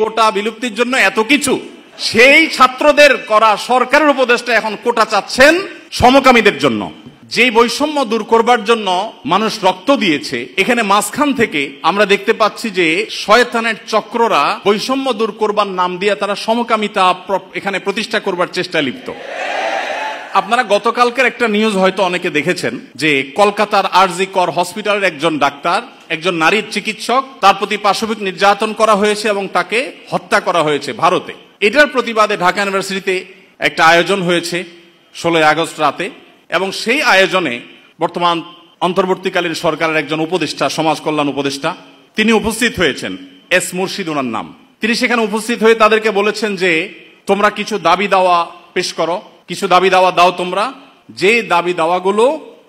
কোটা বিলুপ্তির জন্য এত কিছু, সেই ছাত্রদের করা সরকারের উপদেষ্টা এখন কোটা চাচ্ছেন সমকামীদের জন্য। যে বৈষম্য দূর করবার জন্য মানুষ রক্ত দিয়েছে, এখানে মাঝখান থেকে আমরা দেখতে পাচ্ছি যে শয়তানের চক্ররা বৈষম্য দূর করবার নাম দিয়ে তারা সমকামিতা এখানে প্রতিষ্ঠা করবার চেষ্টায় লিপ্ত। আপনারা গতকালকের একটা নিউজ হয়তো অনেকে দেখেছেন যে কলকাতার আরজি কর হসপিটালের একজন ডাক্তার, একজন নারীর চিকিৎসক, তার প্রতি পাশবিক নির্যাতন করা হয়েছে এবং তাকে হত্যা করা হয়েছে ভারতে। এটার প্রতিবাদে ঢাকা ইউনিভার্সিটিতে একটা আয়োজন হয়েছে 16 আগস্ট রাতে, এবং সেই আয়োজনে বর্তমান অন্তর্বর্তীকালীন সরকারের একজন উপদেষ্টা, সমাজ কল্যাণ উপদেষ্টা, তিনি উপস্থিত হয়েছেন। এস মুর্শিদ ওনার নাম। তিনি সেখানে উপস্থিত হয়ে তাদেরকে বলেছেন যে তোমরা কিছু দাবি দাওয়া পেশ করো, কিছু দাবি দাওয়া দাও তোমরা, যে দাবি দাওয়াগুলো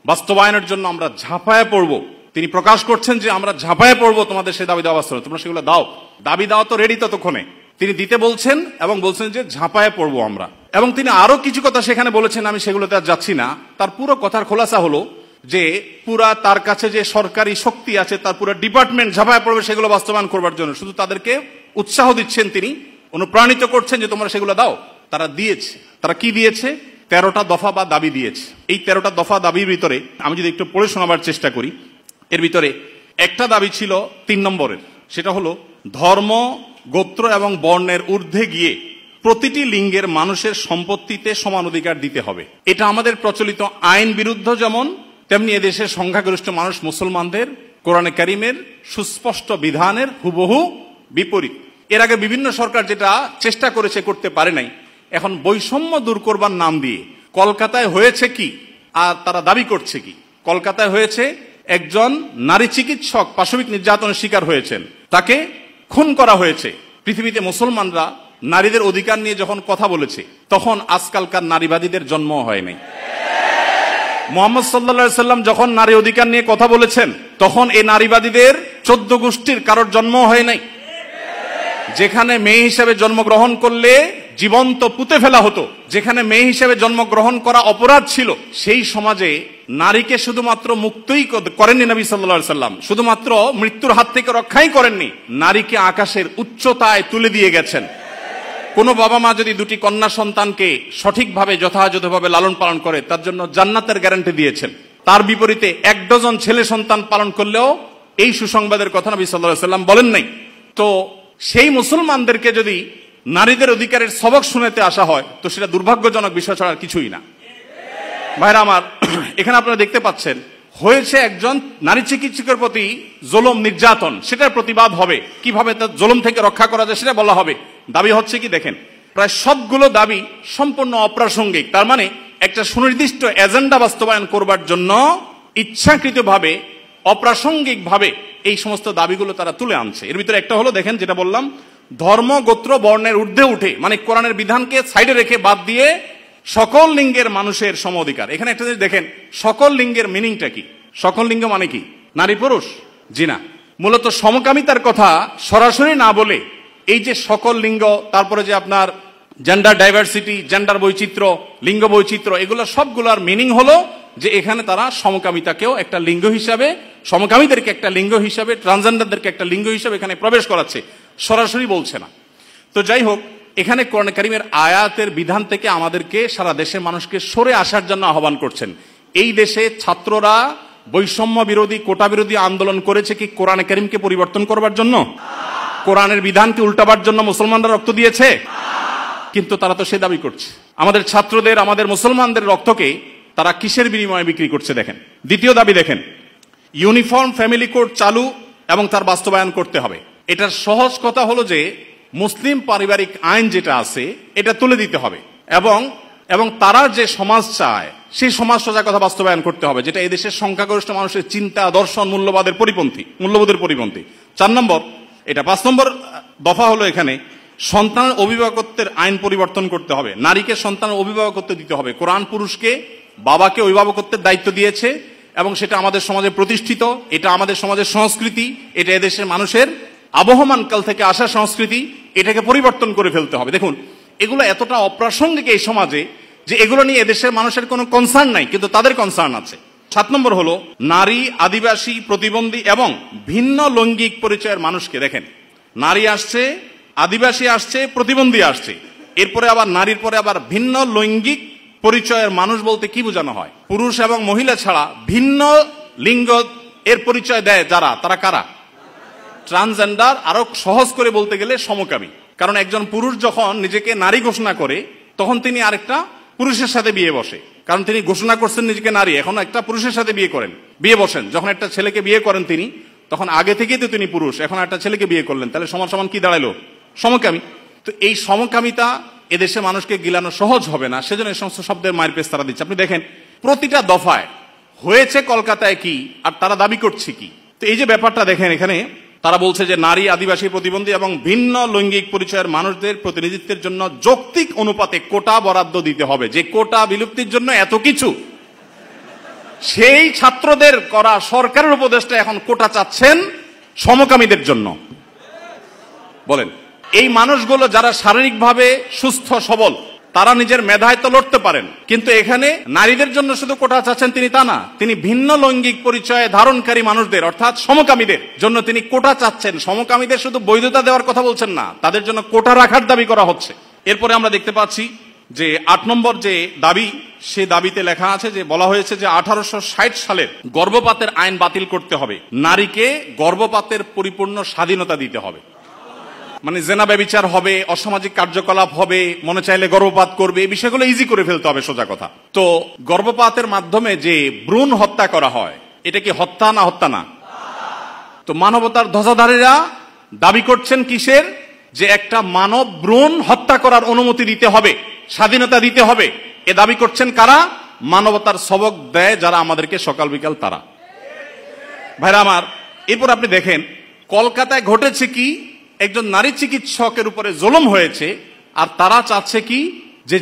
বাস্তবায়নের জন্য আমরা ঝাঁপায় পড়ব। তিনি প্রকাশ করছেন যে আমরা ঝাঁপায় পড়ব তোমাদের সেই দাবি দাওয়া বাস্তবায়ন, তোমরা সেগুলো দাও। দাবি দাওয়া তো রেডি ততক্ষণে, তিনি দিতে বলছেন এবং বলছেন যে ঝাঁপায় পড়বো আমরা। এবং তিনি আরো কিছু কথা সেখানে বলেছেন, আমি সেগুলোতে আর যাচ্ছি না। তার পুরো কথার খোলাসা হলো যে পুরা তার কাছে যে সরকারি শক্তি আছে, তার পুরো ডিপার্টমেন্ট ঝাঁপায় পড়বে সেগুলো বাস্তবায়ন করবার জন্য। শুধু তাদেরকে উৎসাহ দিচ্ছেন, তিনি অনুপ্রাণিত করছেন যে তোমরা সেগুলো দাও। তারা দিয়েছে। তারা কি দিয়েছে? 13টা দফা বা দাবি দিয়েছে। এই 13টা দফা দাবির ভিতরে আমি যদি একটু পড়ে শোনাবার চেষ্টা করি, এর ভিতরে একটা দাবি ছিল 3 নম্বরের, সেটা হলো ধর্ম, গোত্র এবং বর্ণের ঊর্ধ্বে গিয়ে প্রতিটি লিঙ্গের মানুষের সম্পত্তিতে সমান অধিকার দিতে হবে। এটা আমাদের প্রচলিত আইন বিরুদ্ধ যেমন, তেমনি এদেশের সংখ্যাগরিষ্ঠ মানুষ মুসলমানদের কোরআনে কারিমের সুস্পষ্ট বিধানের হুবহু বিপরীত। এর আগে বিভিন্ন সরকার যেটা চেষ্টা করেছে, করতে পারে নাই। এখন বৈষম্য দূর করবার নাম দিয়ে কলকাতায় হয়েছে কি, আর তারা দাবি করছে কি? কলকাতায় হয়েছে একজন নারী চিকিৎসক পাশবিক নির্যাতনের শিকার হয়েছেন, তাকে খুন করা হয়েছে। পৃথিবীতে মুসলমানরা নারীদের অধিকার নিয়ে যখন কথা বলেছে, তখন আজকালকার নারীবাদীদের জন্ম হয় নাই। মুহাম্মদ সাল্লাল্লাহু আলাইহি সাল্লাম যখন নারী অধিকার নিয়ে কথা বলেছেন, তখন এই নারীবাদীদের 14 গোষ্ঠীর কারোর জন্ম হয় নাই। যেখানে মেয়ে হিসেবে জন্মগ্রহণ করলে জীবন্ত পুঁতে ফেলা হতো, যেখানে মেয়ে হিসেবে জন্মগ্রহণ করা অপরাধ ছিল, সেই সমাজে নারীকে শুধুমাত্র মুক্তই করেননি নবী সাল্লাল্লাহু আলাইহি সাল্লাম, শুধুমাত্র মৃত্যুর হাত থেকে রক্ষাই করেননি, নারীকে আকাশের উচ্চতায় তুলে দিয়ে গেছেন। কোন বাবা মা যদি 2টি কন্যা সন্তানকে সঠিকভাবে যথাযথভাবে লালন পালন করে, তার জন্য জান্নাতের গ্যারান্টি দিয়েছেন। তার বিপরীতে 1 ডজন ছেলে সন্তান পালন করলেও এই সুসংবাদের কথা নবী সাল্লাল্লাহু আলাইহি সাল্লাম বলেন নাই। তো সেই মুসলমানদেরকে যদি নারীদের অধিকারের সবক শুনাতে আসা হয়, তো সেটা দুর্ভাগ্যজনক বিষয় ছাড়া কিছু না। ভাইরা আমার, এখানে আপনারা দেখতে পাচ্ছেন হয়েছে একজন নারী চিকিৎসকের প্রতি জুলুম নির্যাতন, সেটার প্রতিবাদ হবে, কিভাবে তার জুলুম থেকে রক্ষা করা যায় সেটা বলা হবে। দাবি হচ্ছে কি দেখেন, প্রায় সবগুলো দাবি সম্পূর্ণ অপ্রাসঙ্গিক। তার মানে একটা সুনির্দিষ্ট এজেন্ডা বাস্তবায়ন করবার জন্য ইচ্ছাকৃতভাবে অপ্রাসঙ্গিকভাবে এই সমস্ত দাবিগুলো তারা তুলে আনছে। এর ভিতরে একটা হলো দেখেন, যেটা বললাম, ধর্ম, গোত্র, বর্ণের ঊর্ধ্বে উঠে, মানে কোরআনের বিধানকে সাইডে রেখে বাদ দিয়ে সকল লিঙ্গের মানুষের সম অধিকার। এখানে একটা জিনিস দেখেন, সকল লিঙ্গের মিনিংটা কি? সকল লিঙ্গ মানে কি? নারী পুরুষ? জি না, মূলত সমকামিতার কথা সরাসরি না বলে এই যে সকল লিঙ্গ, তারপরে যে আপনার জেন্ডার ডাইভার্সিটি, জেন্ডার বৈচিত্র্য, লিঙ্গ বৈচিত্র্য, এগুলো সবগুলোর মিনিং হলো যে এখানে তারা সমকামিতাকেও একটা লিঙ্গ হিসাবে, সমকামীদেরকে একটা লিঙ্গ হিসাবে, ট্রান্সজেন্ডারদেরকে একটা লিঙ্গ হিসাবে এখানে প্রবেশ করাচ্ছে, সরাসরি বলছে না। তো যাই হোক, এখানে কোরআন কারীমের আয়াতের বিধান থেকে আমাদেরকে, সারা দেশের মানুষকে সরে আসার জন্য আহ্বান করছেন। এই দেশে ছাত্ররা বৈষম্য বিরোধী, কোটা বিরোধী আন্দোলন করেছে কি কোরআন কারীমকে পরিবর্তন করবার জন্য? কোরআনের বিধানকে উল্টাবার জন্য মুসলমানরা রক্ত দিয়েছে? কিন্তু তারা তো সে দাবি করছে। আমাদের ছাত্রদের, আমাদের মুসলমানদের রক্তকে তারা কিসের বিনিময়ে বিক্রি করছে দেখেন। দ্বিতীয় দাবি দেখেন, ইউনিফর্ম ফ্যামিলি কোড চালু এবং তার বাস্তবায়ন করতে হবে। এটার সহজ কথা হলো যে মুসলিম পারিবারিক আইন যেটা আছে এটা তুলে দিতে হবে, এবং তারা যে সমাজ চায় সেই সমাজ সজাগ কথা বাস্তবায়ন করতে হবে, যেটা এদেশের সংখ্যাগরিষ্ঠ মানুষের চিন্তা, দর্শন, মূল্যবোধের পরিপন্থী। 4 নম্বর, এটা 5 নম্বর দফা হলো এখানে সন্তানের অভিভাবকত্বের আইন পরিবর্তন করতে হবে। নারীকে সন্তানের অভিভাবকত্ব দিতে হবে। কোরআন পুরুষকে, বাবাকে অভিভাবকত্বের দায়িত্ব দিয়েছে এবং সেটা আমাদের সমাজে প্রতিষ্ঠিত, এটা আমাদের সমাজের সংস্কৃতি, এটা এদেশের মানুষের আবহমান কাল থেকে আসা সংস্কৃতি, এটাকে পরিবর্তন করে ফেলতে হবে। দেখুন, এগুলো এতটা অপ্রাসঙ্গিক এই সমাজে যে এগুলো নিয়ে এদেশের মানুষের কোনো কনসার্ন নাই, কিন্তু তাদের কনসার্ন আছে। 7 নম্বর হলো নারী, আদিবাসী, প্রতিবন্ধী এবং ভিন্ন লৈঙ্গিক পরিচয়ের মানুষকে, দেখেন নারী আসছে, আদিবাসী আসছে, প্রতিবন্ধী আসছে, এরপরে আবার নারীর পরে আবার ভিন্ন লৈঙ্গিক পরিচয়ের মানুষ বলতে কি বোঝানো হয়? পুরুষ এবং মহিলা ছাড়া ভিন্ন লিঙ্গ এর পরিচয় দেয় যারা, তারা কারা? ট্রান্সজেন্ডার। আরো সহজ করে বলতে গেলে সমকামী। কারণ একজন পুরুষ যখন নিজেকে নারী ঘোষণা করে তখন তিনি আরেকটা পুরুষের সাথে বিয়ে বসে, কারণ তিনি ঘোষণা করছেন নিজেকে নারী, এখন একটা পুরুষের সাথে বিয়ে বসেন। যখন একটা ছেলেকে বিয়ে করেন তিনি, তখন আগে থেকেই তো তিনি পুরুষ, এখন একটা ছেলেকে বিয়ে করলেন, তাহলে সমান সমান কি দাঁড়ালো? সমকামী। তো এই সমকামিতা এদেশে মানুষকে গিলানো সহজ হবে না, সেজন্য এই সমস্ত শব্দের মায়ের পেশ তারা দিচ্ছে। আপনি দেখেন প্রতিটা দফায় হয়েছে কলকাতায় কি, আর তারা দাবি করছে কি। তো এই যে ব্যাপারটা দেখেন, এখানে তারা বলছে যে নারী, আদিবাসী, প্রতিবন্ধী এবং ভিন্ন লৈঙ্গিক পরিচয়ের মানুষদের প্রতিনিধিত্বের জন্য যৌক্তিক অনুপাতে কোটা বরাদ্দ দিতে হবে। যে কোটা বিলুপ্তির জন্য এত কিছু, সেই ছাত্রদের করা সরকারের উপদেষ্টা এখন কোটা চাচ্ছেন সমকামীদের জন্য। বলেন, এই মানুষগুলো যারা শারীরিকভাবে সুস্থ সবল, তারা নিজের মেধায় তো লড়তে পারেন, কিন্তু এখানে নারীদের জন্য শুধু কোটা চাচ্ছেন তিনি তা না, তিনি ভিন্ন লৈঙ্গিক পরিচয় ধারণকারী মানুষদের অর্থাৎ সমকামীদের জন্য তিনি কোটা চাচ্ছেন। সমকামীদের শুধু বৈধতা দেওয়ার কথা বলছেন না, তাদের জন্য কোটা রাখার দাবি করা হচ্ছে। এরপরে আমরা দেখতে পাচ্ছি যে 8 নম্বর যে দাবি, সে দাবিতে লেখা আছে যে বলা হয়েছে যে 1860 সালের গর্ভপাতের আইন বাতিল করতে হবে, নারীকে গর্ভপাতের পরিপূর্ণ স্বাধীনতা দিতে হবে। মানে জেনা ব্যভিচার হবে, অসামাজিক কার্যকলাপ হবে, মনে চাইলে গর্ভপাত করবে, এই বিষয়গুলো ইজি করে ফেলতে হবে, সোজা কথা। তো গর্ভপাতের মাধ্যমে যে ভ্রূণ হত্যা করা হয়, এটা কি হত্যা না? হত্যা না। তো মানবতার ধ্বজাধারীরা দাবি করছেন কিসের? যে একটা মানব ভ্রূণ হত্যা করার অনুমতি দিতে হবে, স্বাধীনতা দিতে হবে। এ দাবি করছেন কারা? মানবতার সবক দেয় যারা আমাদেরকে সকাল বিকাল তারা। ভাইরা আমার, এরপর আপনি দেখেন কলকাতায় ঘটেছে কি, একজন নারী চিকিৎসকের উপরে জুলুম হয়েছে, আর তারা চাচ্ছে কি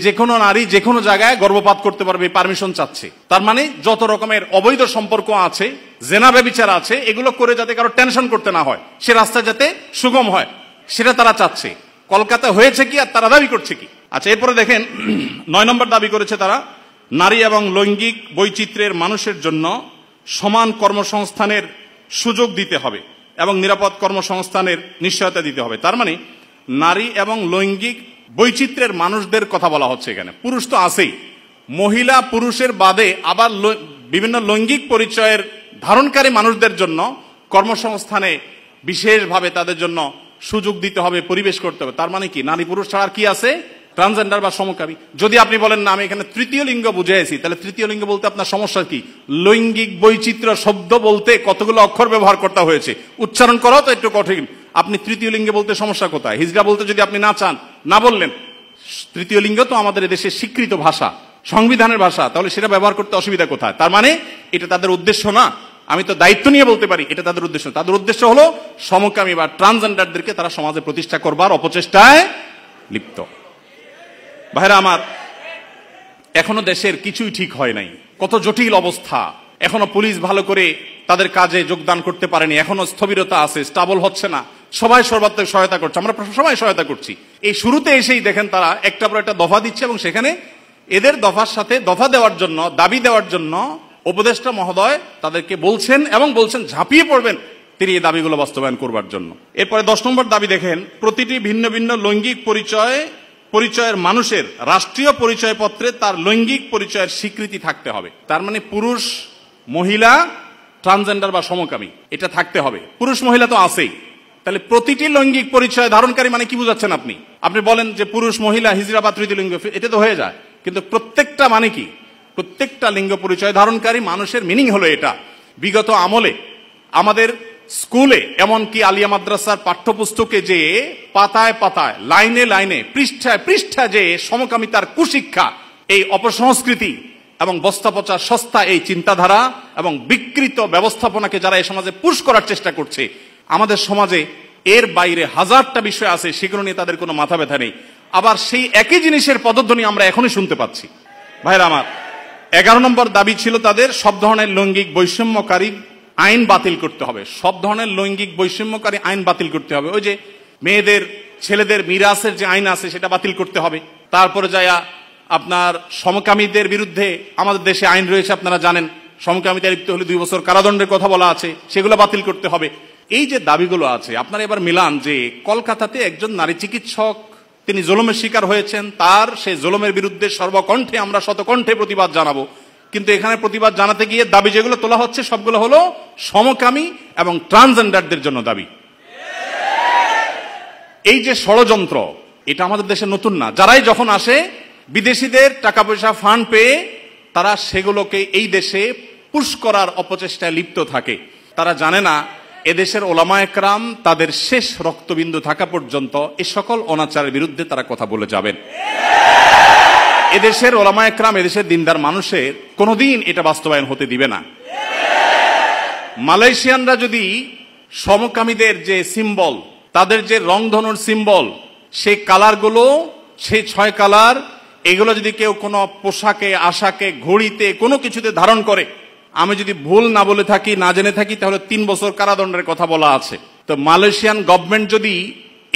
যে কোনো নারী যে কোনো জায়গায় গর্ভপাত করতে পারবে, পারমিশন চাচ্ছে। তার মানে যত রকমের অবৈধ সম্পর্ক আছে, জেনা ব্যভিচার আছে, এগুলো করে যাতে কারো টেনশন করতে না হয়, সে রাস্তা যাতে সুগম হয়, সেটা তারা চাচ্ছে। কলকাতা হয়েছে কি, আর তারা দাবি করছে কি? আচ্ছা, এরপরে দেখেন 9 নম্বর দাবি করেছে তারা, নারী এবং লৈঙ্গিক বৈচিত্র্যের মানুষের জন্য সমান কর্মসংস্থানের সুযোগ দিতে হবে এবং নিরাপদ কর্মসংস্থানের নিশ্চয়তা দিতে হবে। তার মানে নারী এবং লৈঙ্গিক বৈচিত্র্যের মানুষদের কথা বলা হচ্ছে এখানে। পুরুষ তো আছেই, মহিলা পুরুষের বাদে আবার বিভিন্ন লৈঙ্গিক পরিচয়ের ধারণকারী মানুষদের জন্য কর্মসংস্থানে বিশেষভাবে তাদের জন্য সুযোগ দিতে হবে, পরিবেশ করতে হবে। তার মানে কি, নারী পুরুষ ছাড়া আর কি আছে? ট্রান্সজেন্ডার বা সমকামী। যদি আপনি বলেন না আমি এখানে তৃতীয় লিঙ্গ বুঝাইছি, তাহলে তৃতীয় লিঙ্গ বলতে আপনার সমস্যা কি? লৈঙ্গিক বৈচিত্র্য শব্দ বলতে কতগুলো অক্ষর ব্যবহার করতে হয়েছে, উচ্চারণ করাও তো একটু কঠিন। আপনি তৃতীয় লিঙ্গে বলতে সমস্যা কোথায়? হিজড়া বলতে যদি আপনি না চান, না বললেন। তৃতীয় লিঙ্গ তো আমাদের দেশের স্বীকৃত ভাষা, সংবিধানের ভাষা, তাহলে সেটা ব্যবহার করতে অসুবিধা কোথায়? তার মানে এটা তাদের উদ্দেশ্য না। আমি তো দায়িত্ব নিয়ে বলতে পারি এটা তাদের উদ্দেশ্য। তাদের উদ্দেশ্য হলো সমকামী বা ট্রান্সজেন্ডারদেরকে তারা সমাজে প্রতিষ্ঠা করবার অপচেষ্টায় লিপ্ত। ভাইরা আমার, এখনো দেশের কিছুই ঠিক হয় নাই, কত জটিল অবস্থা। এখনো পুলিশ ভালো করে তাদের কাজে যোগদান করতে পারেনি, এখনো স্থবিরতা আছে, স্টাবল হচ্ছে না। সবাই সর্বাত্মক সহায়তা করছে, আমরা সবাই সহায়তা করছি। এই শুরুতে এসেই দেখেন তারা একটা পর একটা দফা দিচ্ছে, এবং সেখানে এদের দফার সাথে দফা দেওয়ার জন্য, দাবি দেওয়ার জন্য উপদেষ্টা মহোদয় তাদেরকে বলছেন এবং বলছেন ঝাঁপিয়ে পড়বেন তিনি এই দাবিগুলো বাস্তবায়ন করবার জন্য। এরপরে 10 নম্বর দাবি দেখেন, প্রতিটি ভিন্ন ভিন্ন লৈঙ্গিক পরিচয়ের মানুষের রাষ্ট্রীয় পরিচয়পত্রে তার লৈঙ্গিক পরিচয়ের স্বীকৃতি থাকতে হবে। তার মানে পুরুষ, মহিলা, ট্রান্সজেন্ডার বা সমকামী এটা থাকতে হবে। পুরুষ মহিলা তো আছেই, তাহলে প্রতিটি লৈঙ্গিক পরিচয় ধারণকারী মানে কি বুঝাচ্ছেন আপনি? আপনি বলেন যে পুরুষ, মহিলা, হিজড়া বা তৃতীয় লিঙ্গ, এটা তো হয়ে যায়। কিন্তু প্রত্যেকটা মানে কি? প্রত্যেকটা লিঙ্গ পরিচয় ধারণকারী মানুষের মিনিং হলো এটা। বিগত আমলে আমাদের স্কুলে, এমনকি আলিয়া মাদ্রাসার পাঠ্যপুস্তকে যে পাতায় পাতায়, লাইনে লাইনে, পৃষ্ঠায় পৃষ্ঠায় যে সমকামিতার কুশিক্ষা, এই অপসংস্কৃতি এবং বস্তা পচা সস্তা এই চিন্তাধারা এবং বিকৃত ব্যবস্থাপনাকে যারা এই সমাজে পুশ করার চেষ্টা করছে, আমাদের সমাজে এর বাইরে হাজারটা বিষয় আছে, সেগুলো নিয়ে তাদের কোনো মাথা ব্যথা নেই। আবার সেই একই জিনিসের পদধ্বনি আমরা এখনই শুনতে পাচ্ছি। ভাইরা আমার, 11 নম্বর দাবি ছিল তাদের, সব ধরনের লৈঙ্গিক বৈষম্যকারী আইন বাতিল করতে হবে। সব ধরনের লৈঙ্গিক বৈষম্যকারী আইন বাতিল করতে হবে। ওই যে মেয়েদের, ছেলেদের মিরাসের যে আইন আছে সেটা বাতিল করতে হবে। তারপরে যায়া আপনার সমকামীদের বিরুদ্ধে আমাদের দেশে আইন রয়েছে, আপনারা জানেন, সমকামিতা লিপ্ত হলে 2 বছর কারাদণ্ডের কথা বলা আছে, সেগুলো বাতিল করতে হবে। এই যে দাবিগুলো আছে আপনারা এবার মিলান যে কলকাতাতে একজন নারী চিকিৎসক তিনি জুলুমের শিকার হয়েছেন, তার সেই জুলুমের বিরুদ্ধে সর্বকণ্ঠে আমরা শতকণ্ঠে প্রতিবাদ জানাবো, কিন্তু এখানে প্রতিবাদ জানাতে গিয়ে দাবি যেগুলো তোলা হচ্ছে সবগুলো হলো সমকামী এবং ট্রান্সজেন্ডারদের জন্য দাবি। এই যে ষড়যন্ত্র, এটা আমাদের দেশে নতুন না। যারাই যখন আসে বিদেশিদের টাকা পয়সা ফান্ড পেয়ে তারা সেগুলোকে এই দেশে পুশ করার অপচেষ্টায় লিপ্ত থাকে। তারা জানে না এদেশের ওলামায়ে কেরাম তাদের শেষ রক্তবিন্দু থাকা পর্যন্ত এই সকল অনাচারের বিরুদ্ধে তারা কথা বলে যাবেন। এদেশের ওলামায়ে কেরাম এদেশের দিনদার মানুষের কোনোদিন এটা বাস্তবায়ন হতে দিবে না। মালয়েশিয়ানরা যদি সমকামীদের যে সিম্বল, তাদের যে রংধনুর সিম্বল, সেই কালারগুলো, সেই 6 কালার, এগুলো যদি কেউ কোনো পোশাকে, আশাকে, ঘড়িতে, কোনো কিছুতে ধারণ করে, আমি যদি ভুল না বলে থাকি, না জেনে থাকি, তাহলে 3 বছর কারাদণ্ডের কথা বলা আছে। তো মালয়েশিয়ান গভর্নমেন্ট যদি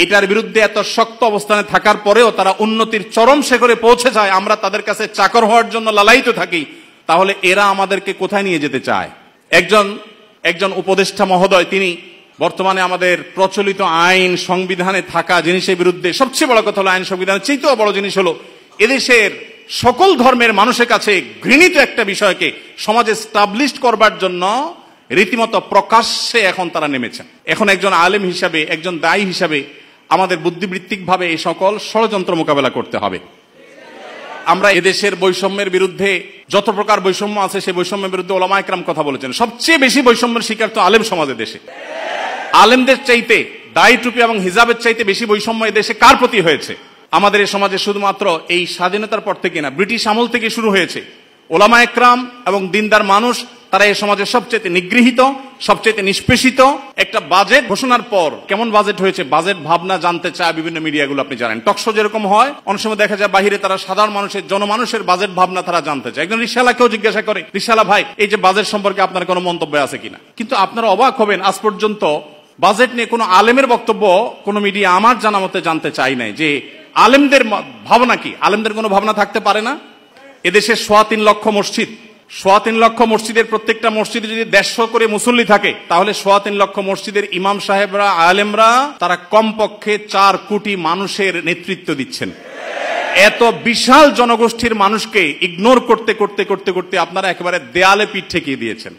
এটার বিরুদ্ধে এত শক্ত অবস্থানে থাকার পরেও তারা উন্নতির চরম শিখরে পৌঁছে যায়, আমরা তাদের কাছে চাকর হওয়ার জন্য লালায়িত থাকি, তাহলে এরা আমাদেরকে কোথায় নিয়ে যেতে চায়? একজন উপদেষ্টা মহোদয় তিনি বর্তমানে আমাদের প্রচলিত আইন সংবিধানে থাকা জিনিসের বিরুদ্ধে, সবচেয়ে বড় কথা হলো আইন সংবিধানের চেয়েও বড় জিনিস হলো এদেশের সকল ধর্মের মানুষের কাছে ঘৃণিত একটা বিষয়কে সমাজে স্টাবলিশড করবার জন্য রীতিমতো প্রকাশ্যে এখন তারা নেমেছেন। এখন একজন আলেম হিসাবে, একজন দায়ী হিসাবে আমাদের বুদ্ধিবৃত্তিকভাবে এই সকল ষড়যন্ত্র মোকাবেলা করতে হবে। আমরা এদেশের বৈষম্যের বিরুদ্ধে, যত প্রকার বৈষম্য আছে সেই বৈষম্যের বিরুদ্ধে ওলামায়ে কেরাম কথা বলেছেন। সবচেয়ে বেশি বৈষম্যের শিকার তো আলেম সমাজের দেশে। আলেমদের চাইতে, দাড়ি টুপি এবং হিজাবের চাইতে বেশি বৈষম্য এদেশে কার প্রতি হয়েছে? আমাদের এই সমাজে শুধুমাত্র এই স্বাধীনতার পর থেকে না, ব্রিটিশ আমল থেকে শুরু হয়েছে। ওলামায়ে কেরাম এবং দিনদার মানুষ তারা এই সমাজে সবচেয়ে নিগৃহীত, সবচেয়ে নিষ্পেষিত। একটা বাজেট ঘোষণার পর কেমন বাজেট হয়েছে, বাজেট ভাবনা জানতে চায় বিভিন্ন মিডিয়াগুলো, আপনি জানেন। টকশো যেরকম হয়, অনেক সময় দেখা যায় বাহিরে তারা সাধারণ মানুষের, জনমানুষের বাজেট ভাবনা তারা জানতে চায়। একজন রিকশাওয়ালাকেও জিজ্ঞাসা করে, রিকশাওয়ালা ভাই, এই যে বাজেট সম্পর্কে আপনার কোনো মন্তব্য আছে কিনা? কিন্তু আপনারা অবাক হবেন, আজ পর্যন্ত বাজেট নিয়ে কোনো আলেমের বক্তব্য কোনো মিডিয়া আমার জানা মতে জানতে চাই নাই যে আলেমদের ভাবনা কি। আলেমদের কোনো ভাবনা থাকতে পারে না? এদেশে 3.25 লক্ষ মসজিদ, 3.25 লক্ষ মসজিদের প্রত্যেকটা মসজিদে যদি 150 করে মুসল্লি থাকে, তাহলে 3.25 লক্ষ মসজিদের ইমাম সাহেবরা, আলেমরা তারা কমপক্ষে 4 কোটি মানুষের নেতৃত্ব দিচ্ছেন। এত বিশাল জনগোষ্ঠীর মানুষকে ইগনোর করতে করতে করতে করতে আপনারা একেবারে দেয়ালে পিঠ ঠেকিয়ে দিয়েছেন।